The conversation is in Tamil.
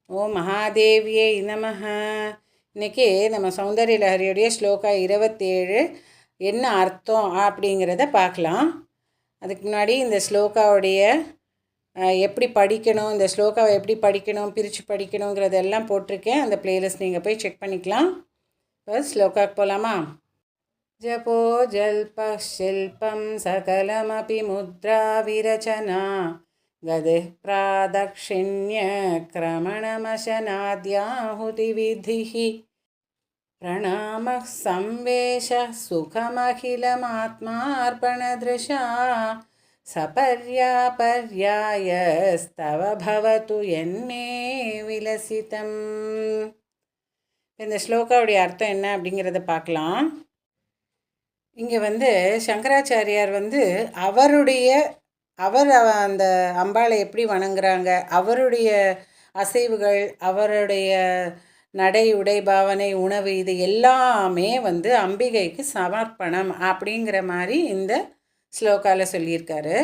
ஓம் மகாதேவியே நமஹ. இன்றைக்கி நம்ம சௌந்தர்ய லஹரியுடைய ஸ்லோகா 27 என்ன அர்த்தம் அப்படிங்கிறத பார்க்கலாம். அதுக்கு முன்னாடி இந்த ஸ்லோகாவுடைய எப்படி படிக்கணும், இந்த ஸ்லோகாவை எப்படி படிக்கணும், பிரித்து படிக்கணுங்கிறதெல்லாம் போட்டிருக்கேன். அந்த பிளேலிஸ்ட் நீங்கள் போய் செக் பண்ணிக்கலாம். இப்போ ஸ்லோகாவுக்கு போகலாமா? ஜபோ ஜல்ப ஷில்பம் சகலமபி முத்ரா விரச்சனா गदिः प्रादक्षिण्यक्रमणमशनाद्याहुतिविधिः प्रणामः संवेशः सुखमखिलमात्मार्पणदृशा सपर्यापर्यायस्तव भवतु यन्मे विलसितम्. இந்த ஸ்லோகாவுடைய அர்த்தம் என்ன அப்படிங்கிறத பார்க்கலாம். இங்கே சங்கராச்சாரியார் அவர் அந்த அம்பாளை எப்படி வணங்குறாங்க, அவருடைய அசைவுகள், அவருடைய நடை உடை பாவனை உணவு இது எல்லாமே அம்பிகைக்கு சமர்ப்பணம் அப்படிங்கிற மாதிரி இந்த ஸ்லோகாவில் சொல்லியிருக்காரு.